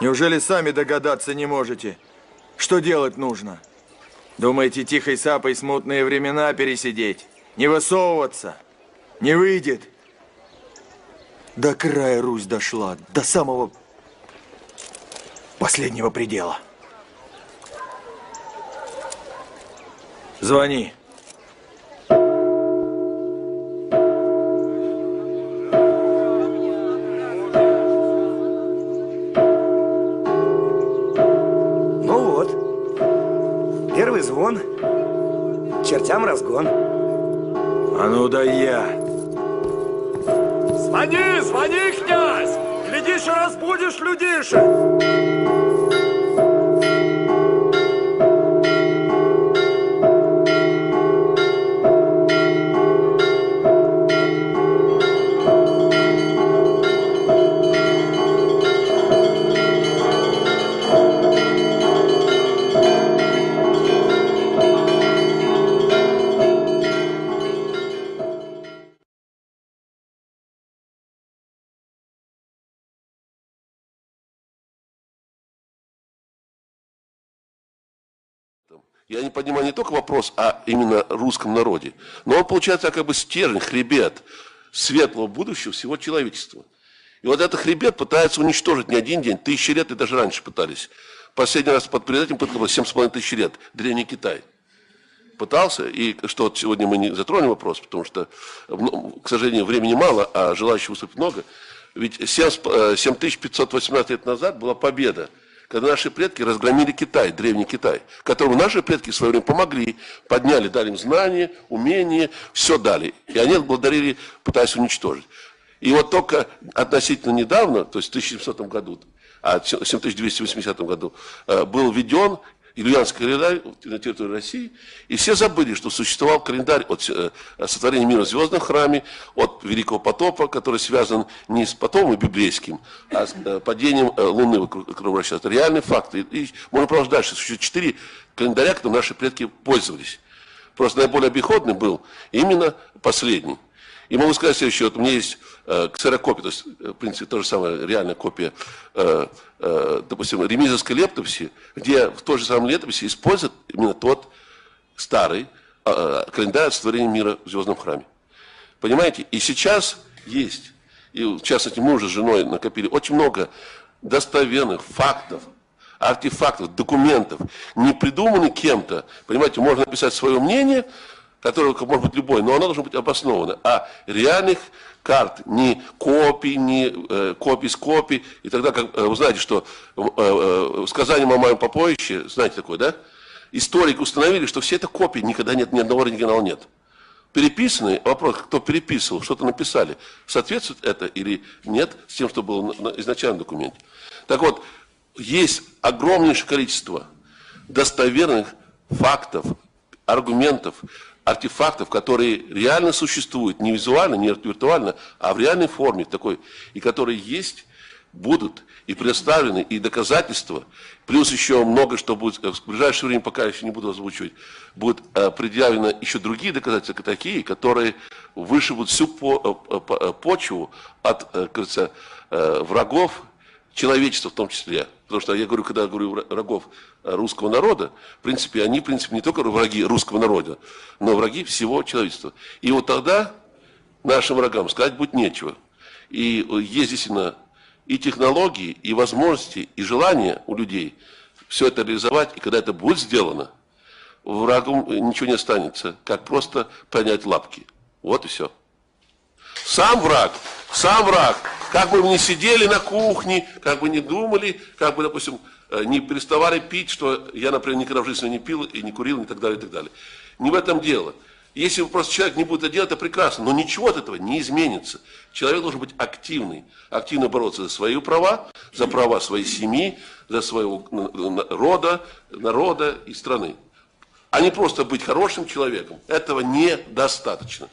Неужели сами догадаться не можете, что делать нужно? Думаете, тихой сапой смутные времена пересидеть? Не высовываться? Не выйдет. До края Русь дошла, до самого последнего предела. Звони. Ну вот, первый звон, чертям разгон. А ну да я. Звони, звони, князь! Глядишь, разбудишь людишек! Я не понимаю не только вопрос о именно русском народе, но он получается как бы стержень, хребет светлого будущего всего человечества. И вот этот хребет пытается уничтожить не один день, тысячи лет, и даже раньше пытались. Последний раз перед этим пытка было 7,5 тысяч лет, Древний Китай. Пытался, и что вот сегодня мы не затронем вопрос, потому что, к сожалению, времени мало, а желающих выступить много. Ведь 7518 лет назад была победа, когда наши предки разгромили Китай, Древний Китай, которому наши предки в свое время помогли, подняли, дали им знания, умения, все дали. И они благодарили, пытаясь уничтожить. И вот только относительно недавно, то есть в 1700 году, а в 7280 году, был введен юлианский календарь на территории России, и все забыли, что существовал календарь от сотворения мира в звездном храме, от Великого потопа, который связан не с потопом библейским, а с падением Луны вокруг вращения. Это реальные факты. И можно продолжать дальше. Существует 4 календаря, которым наши предки пользовались. Просто наиболее обиходный был именно последний. И могу сказать следующее, вот у меня есть ксерокопия, то есть, в принципе, то же самое, реальная копия, допустим, ремизовской летописи, где в той же самой летописи используют именно тот старый календарь сотворения мира в звездном храме. Понимаете? И сейчас есть, и в частности мы уже с женой накопили очень много достоверных фактов, артефактов, документов, не придуманы кем-то. Понимаете, можно написать свое мнение, которое может быть любое, но оно должно быть обосновано. А реальных карт, не копий, не копий с копий. И тогда, как вы знаете, что сказание Мамаева Поповича, знаете такое, да? Историки установили, что все это копии, никогда нет, ни одного оригинала нет. Переписанные, вопрос, кто переписывал, что-то написали, соответствует это или нет с тем, что было на изначальном документе. Так вот, есть огромнейшее количество достоверных фактов, аргументов, артефактов, которые реально существуют, не визуально, не виртуально, а в реальной форме такой, и которые есть, будут и представлены, и доказательства, плюс еще много, что будет в ближайшее время, пока я еще не буду озвучивать, будет предъявлено еще другие доказательства, такие, которые вышибут всю почву от, как говорится, врагов человечества в том числе. Потому что я говорю, когда я говорю врагов русского народа, в принципе, они, не только враги русского народа, но враги всего человечества. И вот тогда нашим врагам сказать будет нечего. И есть действительно и технологии, и возможности, и желание у людей все это реализовать. И когда это будет сделано, врагу ничего не останется, как просто поднять лапки. Вот и все. Сам враг, как бы мы ни сидели на кухне, как бы ни думали, как бы, допустим, не переставали пить, что я, например, никогда в жизни не пил и не курил, и так далее, и так далее. Не в этом дело. Если просто человек не будет это делать, это прекрасно, но ничего от этого не изменится. Человек должен быть активный, активно бороться за свои права, за права своей семьи, за своего рода, народа и страны. А не просто быть хорошим человеком. Этого недостаточно.